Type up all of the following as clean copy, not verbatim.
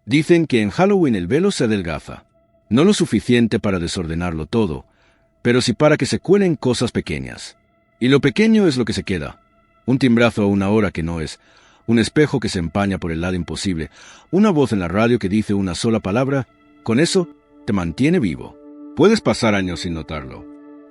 Dicen que en Halloween el velo se adelgaza. No lo suficiente para desordenarlo todo, pero sí para que se cuelen cosas pequeñas. Y lo pequeño es lo que se queda. Un timbrazo a una hora que no es, un espejo que se empaña por el lado imposible, una voz en la radio que dice una sola palabra, con eso te mantiene vivo. Puedes pasar años sin notarlo.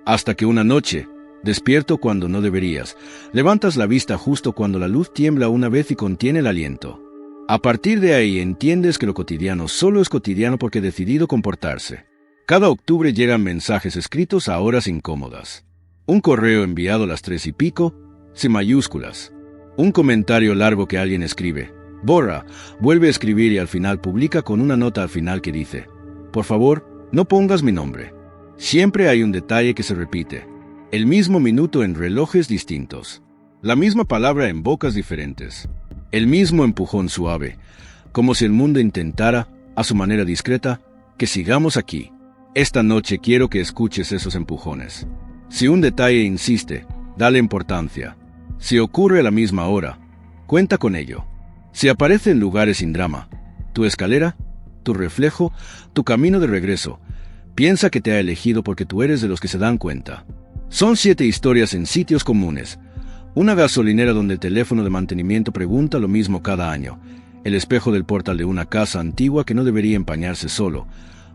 Hasta que una noche, despierto cuando no deberías, levantas la vista justo cuando la luz tiembla una vez y contiene el aliento. A partir de ahí entiendes que lo cotidiano solo es cotidiano porque he decidido comportarse. Cada octubre llegan mensajes escritos a horas incómodas. Un correo enviado a las 3:00, sin mayúsculas. Un comentario largo que alguien escribe. Borra, vuelve a escribir y al final publica con una nota al final que dice: por favor, no pongas mi nombre. Siempre hay un detalle que se repite. El mismo minuto en relojes distintos. La misma palabra en bocas diferentes. El mismo empujón suave, como si el mundo intentara, a su manera discreta, que sigamos aquí. Esta noche quiero que escuches esos empujones. Si un detalle insiste, dale importancia. Si ocurre a la misma hora, cuenta con ello. Si aparece en lugares sin drama, tu escalera, tu reflejo, tu camino de regreso, piensa que te ha elegido porque tú eres de los que se dan cuenta. Son 7 historias en sitios comunes. Una gasolinera donde el teléfono de mantenimiento pregunta lo mismo cada año. El espejo del portal de una casa antigua que no debería empañarse solo.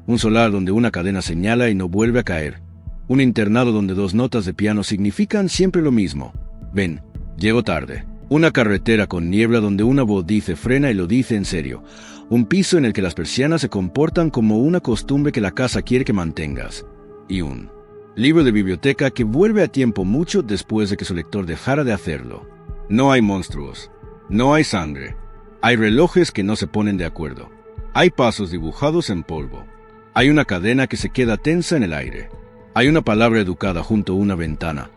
Un solar donde una cadena señala y no vuelve a caer. Un internado donde 2 notas de piano significan siempre lo mismo. Ven, llego tarde. Una carretera con niebla donde una voz dice frena y lo dice en serio. Un piso en el que las persianas se comportan como una costumbre que la casa quiere que mantengas. Y un libro de biblioteca que vuelve a tiempo mucho después de que su lector dejara de hacerlo. No hay monstruos. No hay sangre. Hay relojes que no se ponen de acuerdo. Hay pasos dibujados en polvo. Hay una cadena que se queda tensa en el aire. Hay una palabra educada junto a una ventana.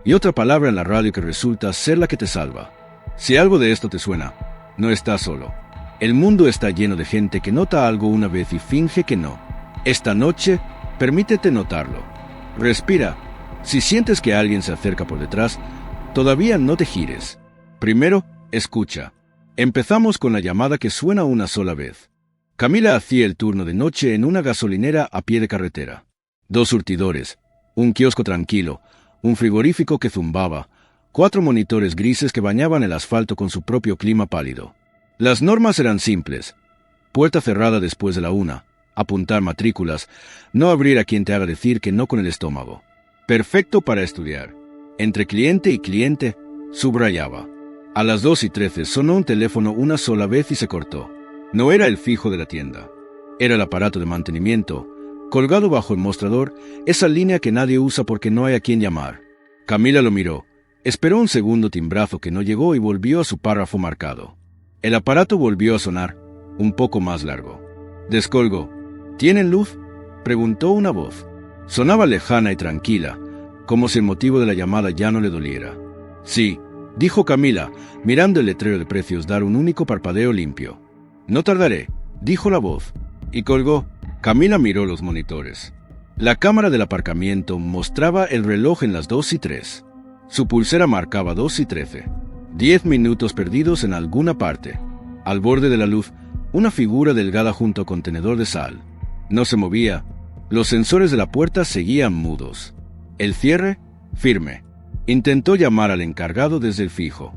Y otra palabra en la radio que resulta ser la que te salva. Si algo de esto te suena, no estás solo. El mundo está lleno de gente que nota algo una vez y finge que no. Esta noche, permítete notarlo. Respira. Si sientes que alguien se acerca por detrás, todavía no te gires. Primero, escucha. Empezamos con la llamada que suena una sola vez. Camila hacía el turno de noche en una gasolinera a pie de carretera. 2 surtidores, un kiosco tranquilo, un frigorífico que zumbaba, 4 monitores grises que bañaban el asfalto con su propio clima pálido. Las normas eran simples. Puerta cerrada después de la 1, apuntar matrículas, no abrir a quien te haga decir que no con el estómago. Perfecto para estudiar. Entre cliente y cliente, subrayaba. A las 2:13 sonó un teléfono una sola vez y se cortó. No era el fijo de la tienda. Era el aparato de mantenimiento, colgado bajo el mostrador, esa línea que nadie usa porque no hay a quien llamar. Camila lo miró. Esperó un segundo timbrazo que no llegó y volvió a su párrafo marcado. El aparato volvió a sonar, un poco más largo. Descolgó. ¿Tienen luz?, preguntó una voz. Sonaba lejana y tranquila, como si el motivo de la llamada ya no le doliera. Sí, dijo Camila, mirando el letrero de precios dar un único parpadeo limpio. No tardaré, dijo la voz, y colgó. Camila miró los monitores. La cámara del aparcamiento mostraba el reloj en las 2:03. Su pulsera marcaba 2:13. 10 minutos perdidos en alguna parte. Al borde de la luz, una figura delgada junto a contenedor de sal. No se movía. Los sensores de la puerta seguían mudos. El cierre, firme. Intentó llamar al encargado desde el fijo.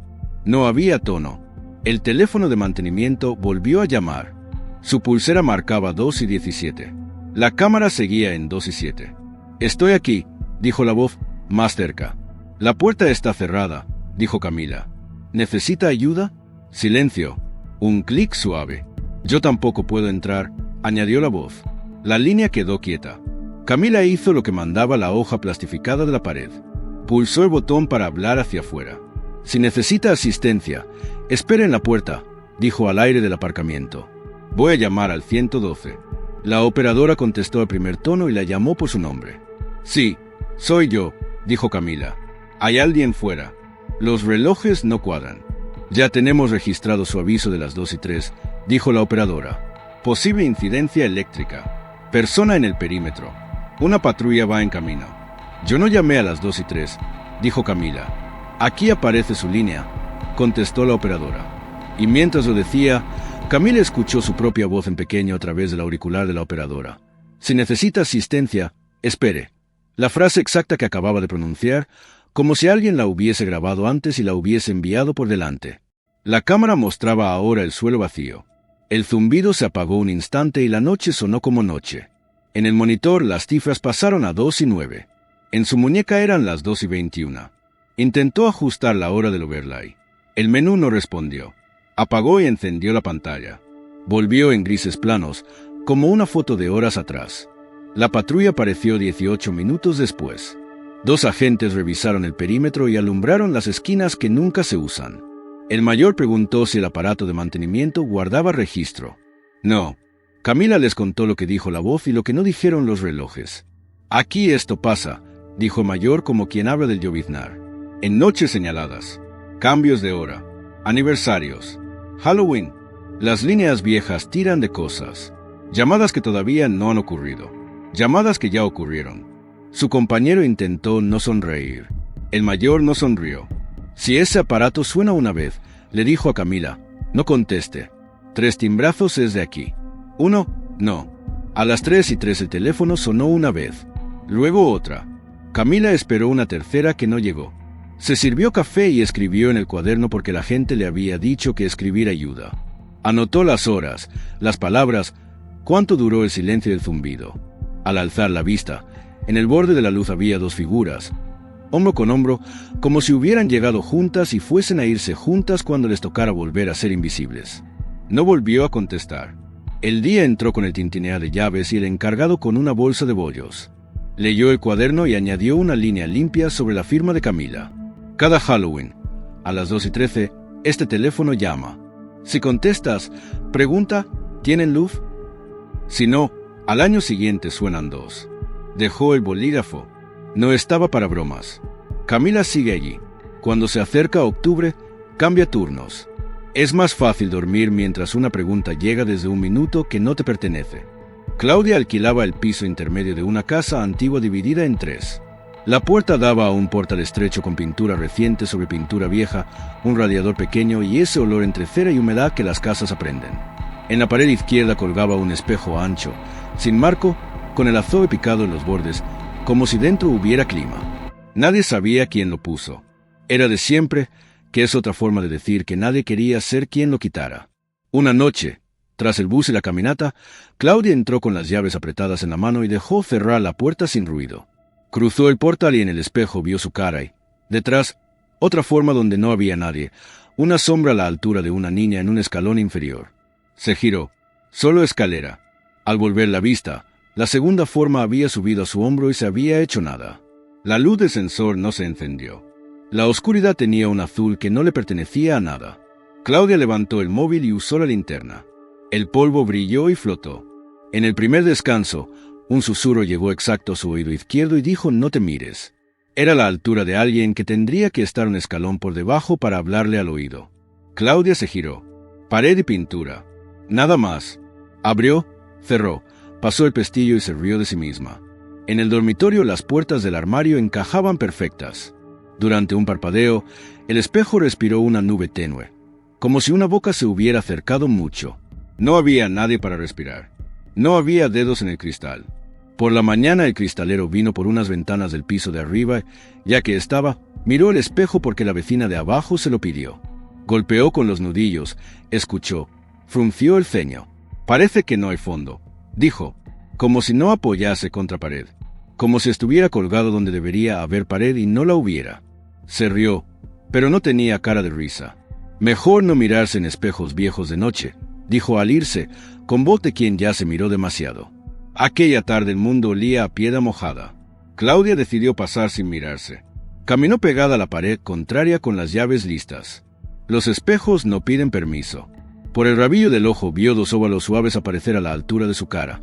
No había tono. El teléfono de mantenimiento volvió a llamar. Su pulsera marcaba 2:17. La cámara seguía en 2:07. Estoy aquí, dijo la voz, más cerca. La puerta está cerrada, dijo Camila. ¿Necesita ayuda? Silencio. Un clic suave. Yo tampoco puedo entrar, añadió la voz. La línea quedó quieta. Camila hizo lo que mandaba la hoja plastificada de la pared. Pulsó el botón para hablar hacia afuera. Si necesita asistencia, espere en la puerta, dijo al aire del aparcamiento. Voy a llamar al 112. La operadora contestó al primer tono y la llamó por su nombre. Sí, soy yo, dijo Camila. Hay alguien fuera. Los relojes no cuadran. Ya tenemos registrado su aviso de las 2:03, dijo la operadora. Posible incidencia eléctrica. Persona en el perímetro. Una patrulla va en camino. Yo no llamé a las 2:03, dijo Camila. Aquí aparece su línea, contestó la operadora. Y mientras lo decía, Camila escuchó su propia voz en pequeño a través del auricular de la operadora. Si necesita asistencia, espere. La frase exacta que acababa de pronunciar, como si alguien la hubiese grabado antes y la hubiese enviado por delante. La cámara mostraba ahora el suelo vacío. El zumbido se apagó un instante y la noche sonó como noche. En el monitor las cifras pasaron a 2 y 9. En su muñeca eran las 2 y 21. Intentó ajustar la hora del overlay. El menú no respondió. Apagó y encendió la pantalla. Volvió en grises planos, como una foto de horas atrás. La patrulla apareció 18 minutos después. 2 agentes revisaron el perímetro y alumbraron las esquinas que nunca se usan. El mayor preguntó si el aparato de mantenimiento guardaba registro. No. Camila les contó lo que dijo la voz y lo que no dijeron los relojes. Aquí esto pasa, dijo mayor como quien habla del lloviznar. En noches señaladas, cambios de hora, aniversarios, Halloween. Las líneas viejas tiran de cosas. Llamadas que todavía no han ocurrido. Llamadas que ya ocurrieron. Su compañero intentó no sonreír. El mayor no sonrió. Si ese aparato suena una vez, le dijo a Camila, no conteste. 3 timbrazos es de aquí. 1, no. A las 3:03 el teléfono sonó una vez. Luego otra. Camila esperó una tercera que no llegó. Se sirvió café y escribió en el cuaderno porque la gente le había dicho que escribir ayuda. Anotó las horas, las palabras, cuánto duró el silencio del zumbido. Al alzar la vista, en el borde de la luz había 2 figuras, hombro con hombro, como si hubieran llegado juntas y fuesen a irse juntas cuando les tocara volver a ser invisibles. No volvió a contestar. El día entró con el tintinear de llaves y el encargado con una bolsa de bollos. Leyó el cuaderno y añadió una línea limpia sobre la firma de Camila. Cada Halloween, a las 2:13, este teléfono llama. Si contestas, pregunta, ¿tienen luz? Si no, al año siguiente suenan 2. Dejó el bolígrafo. No estaba para bromas. Camila sigue allí. Cuando se acerca octubre, cambia turnos. Es más fácil dormir mientras una pregunta llega desde un minuto que no te pertenece. Claudia alquilaba el piso intermedio de una casa antigua dividida en 3. La puerta daba a un portal estrecho con pintura reciente sobre pintura vieja, un radiador pequeño y ese olor entre cera y humedad que las casas aprenden. En la pared izquierda colgaba un espejo ancho, sin marco, con el azogue picado en los bordes, como si dentro hubiera clima. Nadie sabía quién lo puso. Era de siempre, que es otra forma de decir que nadie quería ser quien lo quitara. Una noche, tras el bus y la caminata, Claudia entró con las llaves apretadas en la mano y dejó cerrar la puerta sin ruido. Cruzó el portal y en el espejo vio su cara y, detrás, otra forma donde no había nadie, una sombra a la altura de una niña en un escalón inferior. Se giró. Solo escalera. Al volver la vista, la segunda forma había subido a su hombro y se había hecho nada. La luz del sensor no se encendió. La oscuridad tenía un azul que no le pertenecía a nada. Claudia levantó el móvil y usó la linterna. El polvo brilló y flotó. En el primer descanso, un susurro llegó exacto a su oído izquierdo y dijo: «No te mires». Era la altura de alguien que tendría que estar un escalón por debajo para hablarle al oído. Claudia se giró. Pared y pintura. Nada más. Abrió, cerró, pasó el pestillo y se rió de sí misma. En el dormitorio las puertas del armario encajaban perfectas. Durante un parpadeo, el espejo respiró una nube tenue, como si una boca se hubiera acercado mucho. No había nadie para respirar. No había dedos en el cristal. Por la mañana el cristalero vino por unas ventanas del piso de arriba, ya que estaba, miró el espejo porque la vecina de abajo se lo pidió. Golpeó con los nudillos, escuchó, frunció el ceño. «Parece que no hay fondo», dijo, como si no apoyase contra pared, como si estuviera colgado donde debería haber pared y no la hubiera. Se rió, pero no tenía cara de risa. «Mejor no mirarse en espejos viejos de noche», dijo al irse, con voz de quien ya se miró demasiado. Aquella tarde el mundo olía a piedra mojada. Claudia decidió pasar sin mirarse. Caminó pegada a la pared contraria con las llaves listas. Los espejos no piden permiso. Por el rabillo del ojo vio 2 óvalos suaves aparecer a la altura de su cara.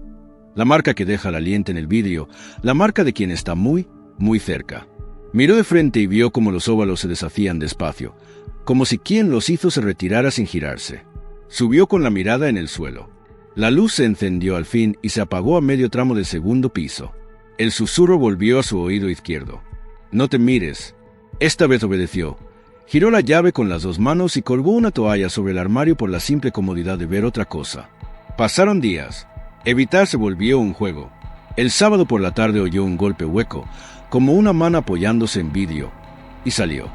La marca que deja el aliento en el vidrio, la marca de quien está muy, muy cerca. Miró de frente y vio cómo los óvalos se deshacían despacio, como si quien los hizo se retirara sin girarse. Subió con la mirada en el suelo. La luz se encendió al fin y se apagó a medio tramo del segundo piso. El susurro volvió a su oído izquierdo. «No te mires». Esta vez obedeció. Giró la llave con las 2 manos y colgó una toalla sobre el armario por la simple comodidad de ver otra cosa. Pasaron días. Evitar se volvió un juego. El sábado por la tarde oyó un golpe hueco, como una mano apoyándose en vidrio, y salió.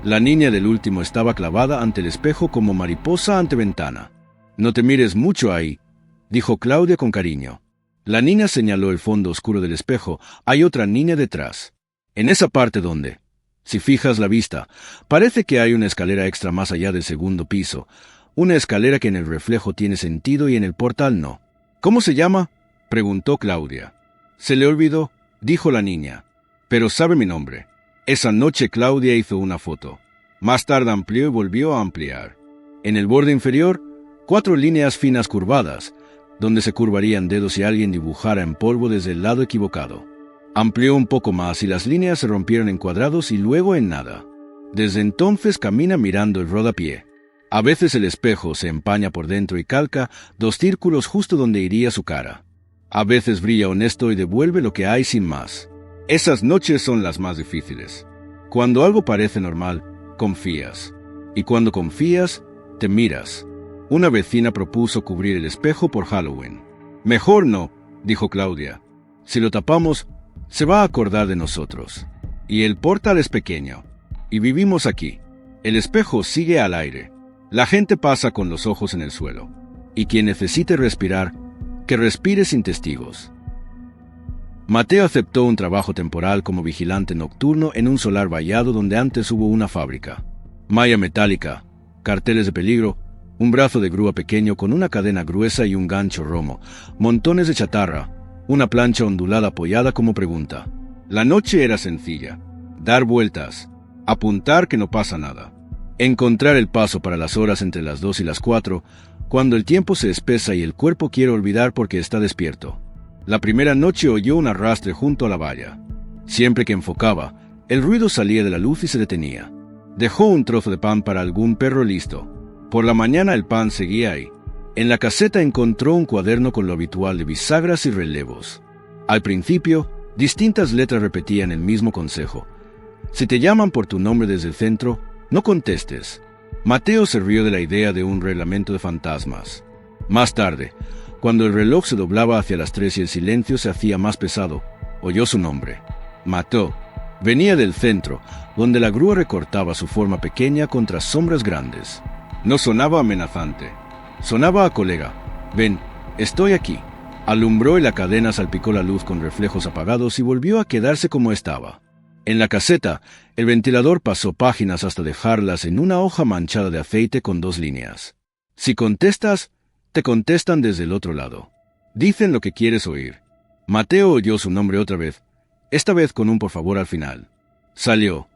La niña del último estaba clavada ante el espejo como mariposa ante ventana. «No te mires mucho ahí», dijo Claudia con cariño. La niña señaló el fondo oscuro del espejo. «Hay otra niña detrás. En esa parte donde, si fijas la vista, parece que hay una escalera extra más allá del segundo piso, una escalera que en el reflejo tiene sentido y en el portal no». «¿Cómo se llama?», preguntó Claudia. «Se le olvidó», dijo la niña. «Pero sabe mi nombre». Esa noche Claudia hizo una foto. Más tarde amplió y volvió a ampliar. En el borde inferior, 4 líneas finas curvadas, donde se curvarían dedos si alguien dibujara en polvo desde el lado equivocado. Amplió un poco más y las líneas se rompieron en cuadrados y luego en nada. Desde entonces camina mirando el rodapié. A veces el espejo se empaña por dentro y calca 2 círculos justo donde iría su cara. A veces brilla honesto y devuelve lo que hay sin más. Esas noches son las más difíciles. Cuando algo parece normal, confías. Y cuando confías, te miras. Una vecina propuso cubrir el espejo por Halloween. «Mejor no», dijo Claudia. «Si lo tapamos, se va a acordar de nosotros. Y el portal es pequeño. Y vivimos aquí. El espejo sigue al aire. La gente pasa con los ojos en el suelo. Y quien necesite respirar, que respire sin testigos». Mateo aceptó un trabajo temporal como vigilante nocturno en un solar vallado donde antes hubo una fábrica. Malla metálica, carteles de peligro, un brazo de grúa pequeño con una cadena gruesa y un gancho romo, montones de chatarra, una plancha ondulada apoyada como pregunta. La noche era sencilla. Dar vueltas, apuntar que no pasa nada. Encontrar el paso para las horas entre las 2 y las 4, cuando el tiempo se espesa y el cuerpo quiere olvidar porque está despierto. La primera noche oyó un arrastre junto a la valla. Siempre que enfocaba, el ruido salía de la luz y se detenía. Dejó un trozo de pan para algún perro listo. Por la mañana el pan seguía ahí. En la caseta encontró un cuaderno con lo habitual de bisagras y relevos. Al principio, distintas letras repetían el mismo consejo. Si te llaman por tu nombre desde el centro, no contestes. Mateo se rió de la idea de un reglamento de fantasmas. Más tarde, cuando el reloj se doblaba hacia las 3 y el silencio se hacía más pesado, oyó su nombre. Mateo. Venía del centro, donde la grúa recortaba su forma pequeña contra sombras grandes. No sonaba amenazante. Sonaba a colega. «Ven, estoy aquí». Alumbró y la cadena salpicó la luz con reflejos apagados y volvió a quedarse como estaba. En la caseta, el ventilador pasó páginas hasta dejarlas en una hoja manchada de aceite con 2 líneas. Si contestas, te contestan desde el otro lado. Dicen lo que quieres oír. Mateo oyó su nombre otra vez, esta vez con un por favor al final. Salió,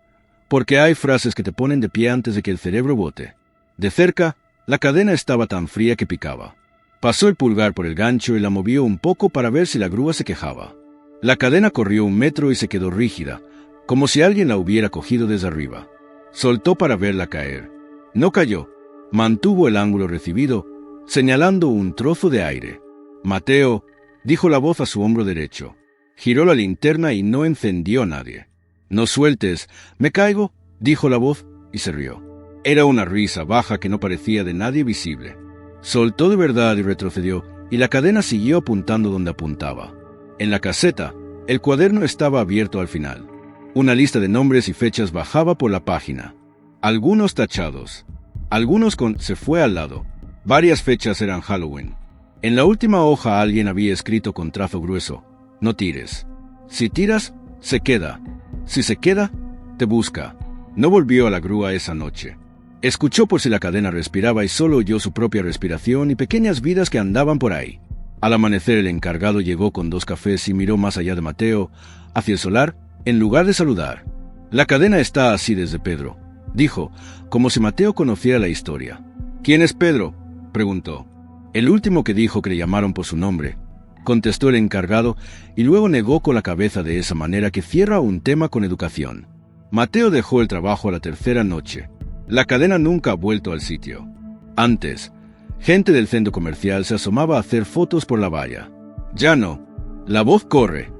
porque hay frases que te ponen de pie antes de que el cerebro bote. De cerca, la cadena estaba tan fría que picaba. Pasó el pulgar por el gancho y la movió un poco para ver si la grúa se quejaba. La cadena corrió 1 metro y se quedó rígida, como si alguien la hubiera cogido desde arriba. Soltó para verla caer. No cayó. Mantuvo el ángulo recibido, señalando un trozo de aire. «Mateo», dijo la voz a su hombro derecho. Giró la linterna y no encendió a nadie. «No sueltes, me caigo», dijo la voz, y se rió. Era una risa baja que no parecía de nadie visible. Soltó de verdad y retrocedió, y la cadena siguió apuntando donde apuntaba. En la caseta, el cuaderno estaba abierto al final. Una lista de nombres y fechas bajaba por la página. Algunos tachados, algunos con «se fue al lado». Varias fechas eran Halloween. En la última hoja alguien había escrito con trazo grueso: «No tires. Si tiras, se queda. Si se queda, te busca». No volvió a la grúa esa noche. Escuchó por si la cadena respiraba y solo oyó su propia respiración y pequeñas vidas que andaban por ahí. Al amanecer el encargado llegó con 2 cafés y miró más allá de Mateo, hacia el solar, en lugar de saludar. «La cadena está así desde Pedro», dijo, como si Mateo conociera la historia. «¿Quién es Pedro?», preguntó. «El último que dijo que le llamaron por su nombre», contestó el encargado, y luego negó con la cabeza de esa manera que cierra un tema con educación. Mateo dejó el trabajo a la 3ª noche. La cadena nunca ha vuelto al sitio. Antes, gente del centro comercial se asomaba a hacer fotos por la valla. Ya no. La voz corre.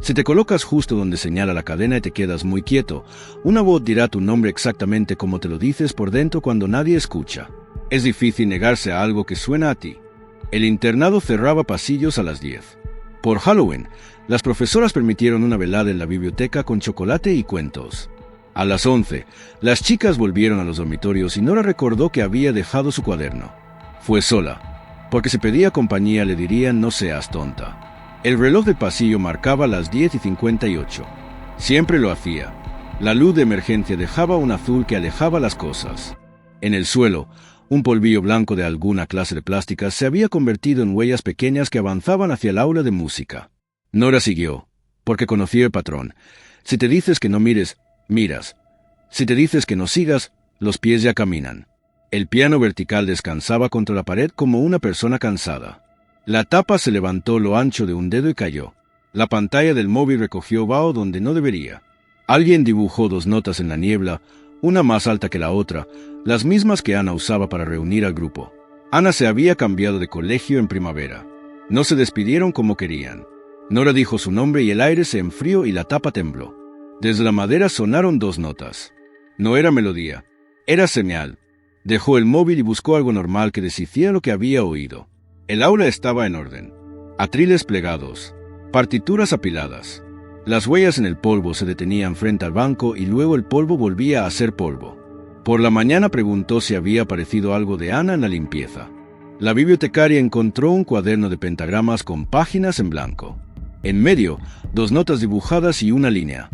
Si te colocas justo donde señala la cadena y te quedas muy quieto, una voz dirá tu nombre exactamente como te lo dices por dentro cuando nadie escucha. Es difícil negarse a algo que suena a ti. El internado cerraba pasillos a las 10. Por Halloween, las profesoras permitieron una velada en la biblioteca con chocolate y cuentos. A las 11, las chicas volvieron a los dormitorios y Nora recordó que había dejado su cuaderno. Fue sola, porque si pedía compañía le dirían no seas tonta. El reloj del pasillo marcaba las 10:58. Siempre lo hacía. La luz de emergencia dejaba un azul que alejaba las cosas. En el suelo, un polvillo blanco de alguna clase de plástica se había convertido en huellas pequeñas que avanzaban hacia el aula de música. Nora siguió, porque conocía el patrón. Si te dices que no mires, miras. Si te dices que no sigas, los pies ya caminan. El piano vertical descansaba contra la pared como una persona cansada. La tapa se levantó lo ancho de un dedo y cayó. La pantalla del móvil recogió vaho donde no debería. Alguien dibujó 2 notas en la niebla, una más alta que la otra, las mismas que Ana usaba para reunir al grupo. Ana se había cambiado de colegio en primavera. No se despidieron como querían. Nora dijo su nombre y el aire se enfrió y la tapa tembló. Desde la madera sonaron 2 notas. No era melodía, era señal. Dejó el móvil y buscó algo normal que deshiciera lo que había oído. El aula estaba en orden. Atriles plegados, partituras apiladas. Las huellas en el polvo se detenían frente al banco y luego el polvo volvía a ser polvo. Por la mañana preguntó si había aparecido algo de Ana en la limpieza. La bibliotecaria encontró un cuaderno de pentagramas con páginas en blanco. En medio, 2 notas dibujadas y una línea.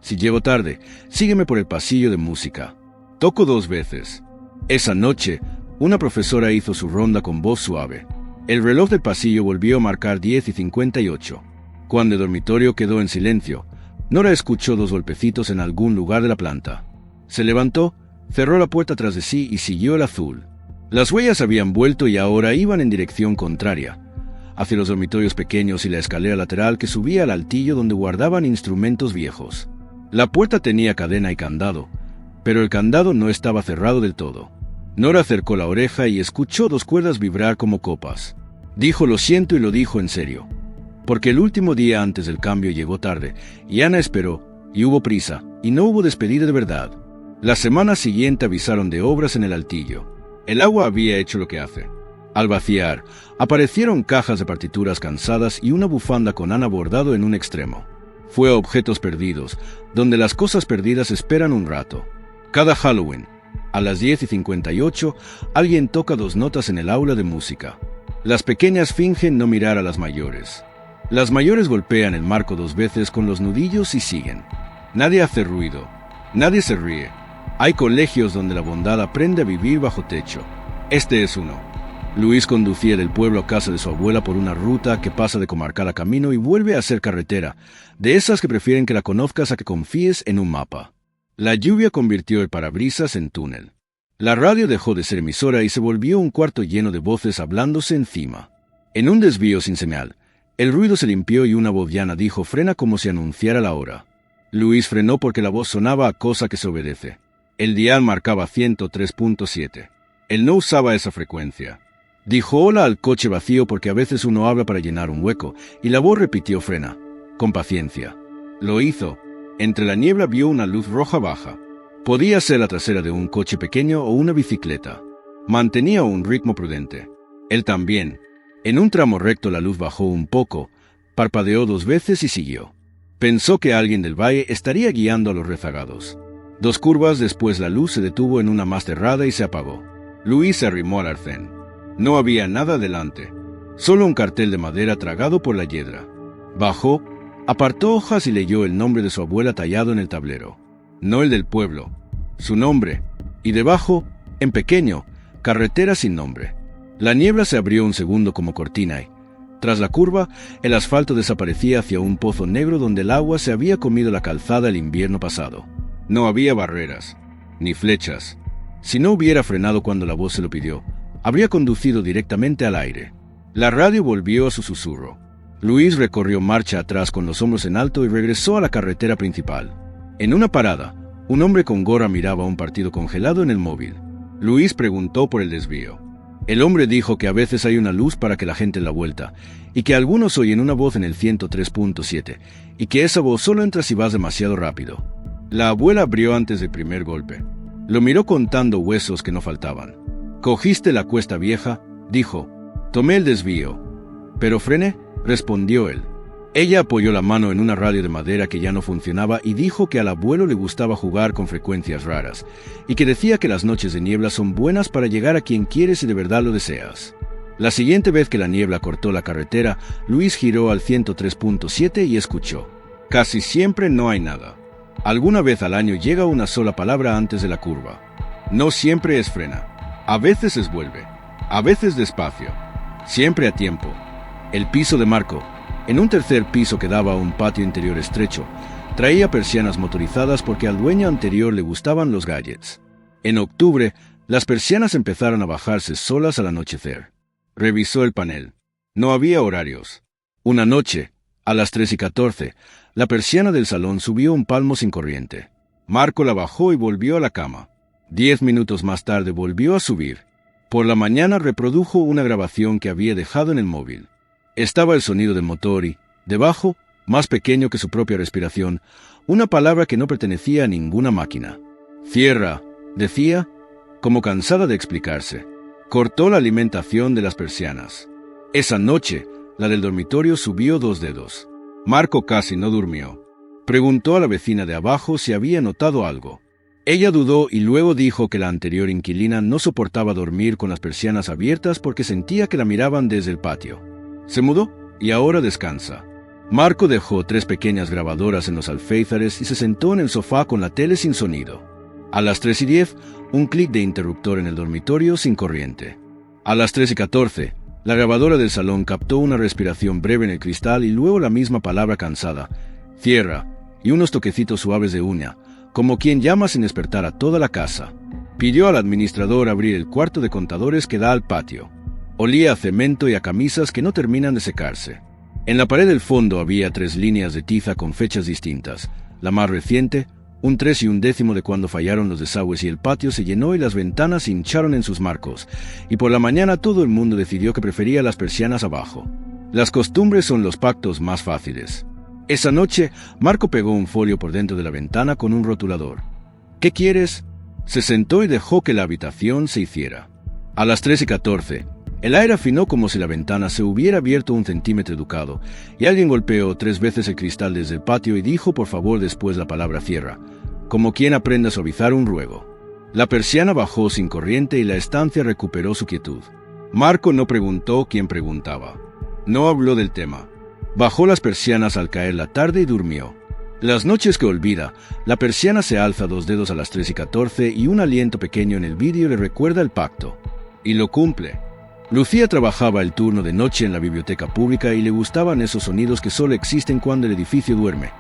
Si llego tarde, sígueme por el pasillo de música. Toco 2 veces. Esa noche, una profesora hizo su ronda con voz suave. El reloj del pasillo volvió a marcar 10:58. Cuando el dormitorio quedó en silencio, Nora escuchó 2 golpecitos en algún lugar de la planta. Se levantó, cerró la puerta tras de sí y siguió el azul. Las huellas habían vuelto y ahora iban en dirección contraria, hacia los dormitorios pequeños y la escalera lateral que subía al altillo donde guardaban instrumentos viejos. La puerta tenía cadena y candado, pero el candado no estaba cerrado del todo. Nora acercó la oreja y escuchó 2 cuerdas vibrar como copas. Dijo lo siento y lo dijo en serio, porque el último día antes del cambio llegó tarde, y Ana esperó, y hubo prisa, y no hubo despedida de verdad. La semana siguiente avisaron de obras en el altillo. El agua había hecho lo que hace. Al vaciar, aparecieron cajas de partituras cansadas y una bufanda con Ana bordado en un extremo. Fue a Objetos Perdidos, donde las cosas perdidas esperan un rato. Cada Halloween, a las 10:58, alguien toca 2 notas en el aula de música. Las pequeñas fingen no mirar a las mayores. Las mayores golpean el marco 2 veces con los nudillos y siguen. Nadie hace ruido. Nadie se ríe. Hay colegios donde la bondad aprende a vivir bajo techo. Este es uno. Luis conducía del pueblo a casa de su abuela por una ruta que pasa de comarcal a camino y vuelve a ser carretera, de esas que prefieren que la conozcas a que confíes en un mapa. La lluvia convirtió el parabrisas en túnel. La radio dejó de ser emisora y se volvió un cuarto lleno de voces hablándose encima. En un desvío sin señal, el ruido se limpió y una voz llana dijo frena como si anunciara la hora. Luis frenó porque la voz sonaba a cosa que se obedece. El dial marcaba 103.7. Él no usaba esa frecuencia. Dijo hola al coche vacío porque a veces uno habla para llenar un hueco, y la voz repitió frena, con paciencia. Lo hizo. Entre la niebla vio una luz roja baja. Podía ser la trasera de un coche pequeño o una bicicleta. Mantenía un ritmo prudente. Él también. En un tramo recto la luz bajó un poco, parpadeó 2 veces y siguió. Pensó que alguien del valle estaría guiando a los rezagados. 2 curvas después la luz se detuvo en una más cerrada y se apagó. Luis se arrimó al arcén. No había nada delante, solo un cartel de madera tragado por la hiedra. Bajó, apartó hojas y leyó el nombre de su abuela tallado en el tablero. No el del pueblo, su nombre, y debajo, en pequeño, carretera sin nombre. La niebla se abrió un segundo como cortina y, tras la curva, el asfalto desaparecía hacia un pozo negro donde el agua se había comido la calzada el invierno pasado. No había barreras, ni flechas. Si no hubiera frenado cuando la voz se lo pidió, habría conducido directamente al aire. La radio volvió a su susurro. Luis recorrió marcha atrás con los hombros en alto y regresó a la carretera principal. En una parada, un hombre con gorra miraba un partido congelado en el móvil. Luis preguntó por el desvío. El hombre dijo que a veces hay una luz para que la gente dé la vuelta, y que algunos oyen una voz en el 103.7, y que esa voz solo entra si vas demasiado rápido. La abuela abrió antes del primer golpe. Lo miró contando huesos que no faltaban. «¿Cogiste la cuesta vieja?», dijo. «Tomé el desvío». «¿Pero frené?», respondió él. Ella apoyó la mano en una radio de madera que ya no funcionaba y dijo que al abuelo le gustaba jugar con frecuencias raras, y que decía que las noches de niebla son buenas para llegar a quien quieres si de verdad lo deseas. La siguiente vez que la niebla cortó la carretera, Luis giró al 103.7 y escuchó. «Casi siempre no hay nada. Alguna vez al año llega una sola palabra antes de la curva. No siempre es frena. A veces es vuelve. A veces despacio. Siempre a tiempo». El piso de Marco, en un tercer piso que daba a un patio interior estrecho, traía persianas motorizadas porque al dueño anterior le gustaban los gadgets. En octubre, las persianas empezaron a bajarse solas al anochecer. Revisó el panel. No había horarios. Una noche, a las 3:14, la persiana del salón subió un palmo sin corriente. Marco la bajó y volvió a la cama. 10 minutos más tarde volvió a subir. Por la mañana reprodujo una grabación que había dejado en el móvil. Estaba el sonido del motor y, debajo, más pequeño que su propia respiración, una palabra que no pertenecía a ninguna máquina. «Cierra», decía, como cansada de explicarse. Cortó la alimentación de las persianas. Esa noche, la del dormitorio subió 2 dedos. Marco casi no durmió. Preguntó a la vecina de abajo si había notado algo. Ella dudó y luego dijo que la anterior inquilina no soportaba dormir con las persianas abiertas porque sentía que la miraban desde el patio. Se mudó y ahora descansa. Marco dejó 3 pequeñas grabadoras en los alféizares y se sentó en el sofá con la tele sin sonido. A las 3:10, un clic de interruptor en el dormitorio sin corriente. A las 3:14, la grabadora del salón captó una respiración breve en el cristal y luego la misma palabra cansada, «cierra», y unos toquecitos suaves de uña, como quien llama sin despertar a toda la casa. Pidió al administrador abrir el cuarto de contadores que da al patio. Olía a cemento y a camisas que no terminan de secarse. En la pared del fondo había 3 líneas de tiza con fechas distintas. La más reciente, un 3 y un décimo de cuando fallaron los desagües y el patio se llenó y las ventanas se hincharon en sus marcos. Y por la mañana todo el mundo decidió que prefería las persianas abajo. Las costumbres son los pactos más fáciles. Esa noche, Marco pegó un folio por dentro de la ventana con un rotulador. «¿Qué quieres?». Se sentó y dejó que la habitación se hiciera. A las 3:14, el aire afinó como si la ventana se hubiera abierto 1 centímetro educado, y alguien golpeó 3 veces el cristal desde el patio y dijo por favor después la palabra «cierra», como quien aprende a suavizar un ruego. La persiana bajó sin corriente y la estancia recuperó su quietud. Marco no preguntó quién preguntaba. No habló del tema. Bajó las persianas al caer la tarde y durmió. Las noches que olvida, la persiana se alza 2 dedos a las 3:14 y un aliento pequeño en el vidrio le recuerda el pacto. Y lo cumple. Lucía trabajaba el turno de noche en la biblioteca pública y le gustaban esos sonidos que solo existen cuando el edificio duerme.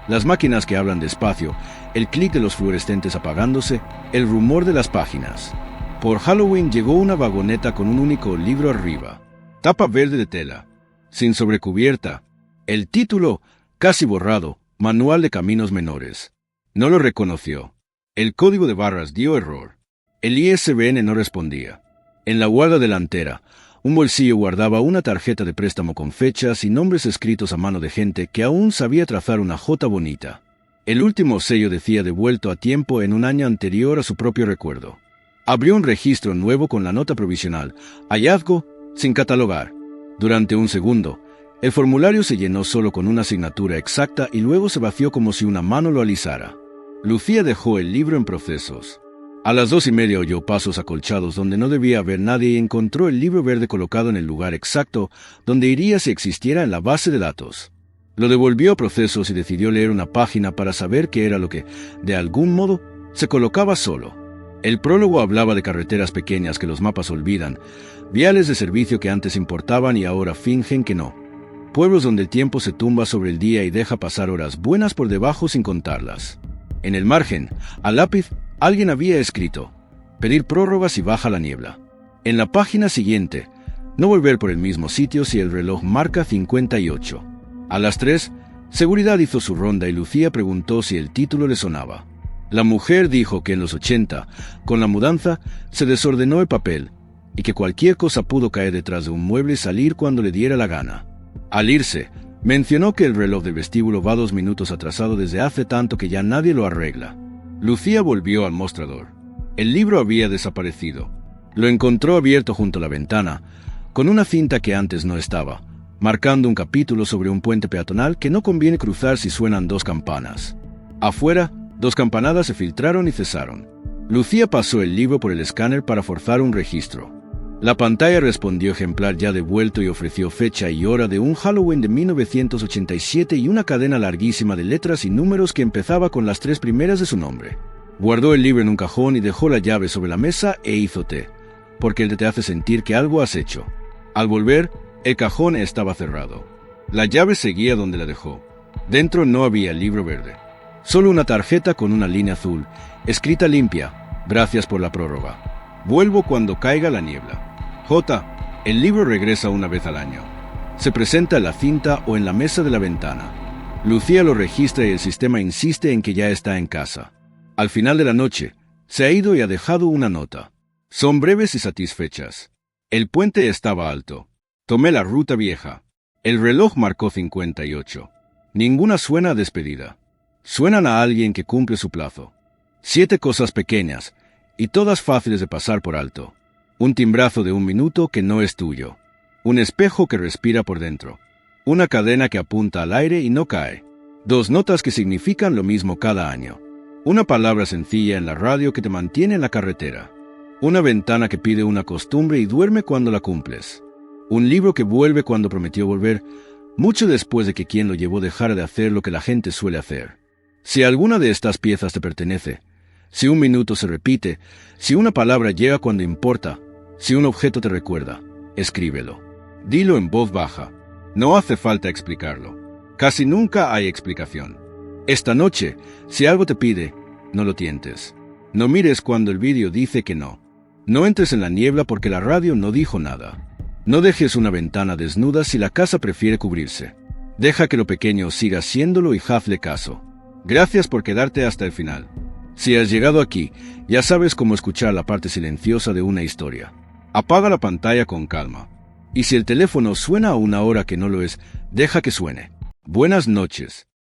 Las máquinas que hablan despacio, el clic de los fluorescentes apagándose, el rumor de las páginas. Por Halloween llegó una vagoneta con un único libro arriba. Tapa verde de tela, sin sobrecubierta. El título, casi borrado, Manual de Caminos Menores. No lo reconoció. El código de barras dio error. El ISBN no respondía. En la guarda delantera, un bolsillo guardaba una tarjeta de préstamo con fechas y nombres escritos a mano de gente que aún sabía trazar una J bonita. El último sello decía devuelto a tiempo en un año anterior a su propio recuerdo. Abrió un registro nuevo con la nota provisional, hallazgo, sin catalogar. Durante un segundo, el formulario se llenó solo con una asignatura exacta y luego se vació como si una mano lo alisara. Lucía dejó el libro en procesos. A las 2:30 oyó pasos acolchados donde no debía haber nadie y encontró el libro verde colocado en el lugar exacto donde iría si existiera en la base de datos. Lo devolvió a procesos y decidió leer una página para saber qué era lo que, de algún modo, se colocaba solo. El prólogo hablaba de carreteras pequeñas que los mapas olvidan, viales de servicio que antes importaban y ahora fingen que no, pueblos donde el tiempo se tumba sobre el día y deja pasar horas buenas por debajo sin contarlas. En el margen, a lápiz, alguien había escrito, pedir prórroga si baja la niebla. En la página siguiente, no volver por el mismo sitio si el reloj marca 58. A las 3, seguridad hizo su ronda y Lucía preguntó si el título le sonaba. La mujer dijo que en los 80, con la mudanza, se desordenó el papel, y que cualquier cosa pudo caer detrás de un mueble y salir cuando le diera la gana. Al irse, mencionó que el reloj del vestíbulo va 2 minutos atrasado desde hace tanto que ya nadie lo arregla. Lucía volvió al mostrador. El libro había desaparecido. Lo encontró abierto junto a la ventana, con una cinta que antes no estaba, marcando un capítulo sobre un puente peatonal que no conviene cruzar si suenan 2 campanas. Afuera, 2 campanadas se filtraron y cesaron. Lucía pasó el libro por el escáner para forzar un registro. La pantalla respondió ejemplar ya devuelto y ofreció fecha y hora de un Halloween de 1987 y una cadena larguísima de letras y números que empezaba con las 3 primeras de su nombre. Guardó el libro en un cajón y dejó la llave sobre la mesa e hizo té, porque el té te hace sentir que algo has hecho. Al volver, el cajón estaba cerrado. La llave seguía donde la dejó. Dentro no había el libro verde. Solo una tarjeta con una línea azul, escrita limpia: gracias por la prórroga. Vuelvo cuando caiga la niebla. J. El libro regresa una vez al año. Se presenta en la cinta o en la mesa de la ventana. Lucía lo registra y el sistema insiste en que ya está en casa. Al final de la noche, se ha ido y ha dejado una nota. Son breves y satisfechas. El puente estaba alto. Tomé la ruta vieja. El reloj marcó 58. Ninguna suena a despedida. Suenan a alguien que cumple su plazo. 7 cosas pequeñas, y todas fáciles de pasar por alto. Un timbrazo de 1 minuto que no es tuyo. Un espejo que respira por dentro. Una cadena que apunta al aire y no cae. 2 notas que significan lo mismo cada año. Una palabra sencilla en la radio que te mantiene en la carretera. Una ventana que pide una costumbre y duerme cuando la cumples. Un libro que vuelve cuando prometió volver, mucho después de que quien lo llevó dejara de hacer lo que la gente suele hacer. Si alguna de estas piezas te pertenece, si 1 minuto se repite, si una palabra llega cuando importa, si un objeto te recuerda, escríbelo. Dilo en voz baja. No hace falta explicarlo. Casi nunca hay explicación. Esta noche, si algo te pide, no lo tientes. No mires cuando el vídeo dice que no. No entres en la niebla porque la radio no dijo nada. No dejes una ventana desnuda si la casa prefiere cubrirse. Deja que lo pequeño siga siéndolo y hazle caso. Gracias por quedarte hasta el final. Si has llegado aquí, ya sabes cómo escuchar la parte silenciosa de una historia. Apaga la pantalla con calma. Y si el teléfono suena a una hora que no lo es, deja que suene. Buenas noches.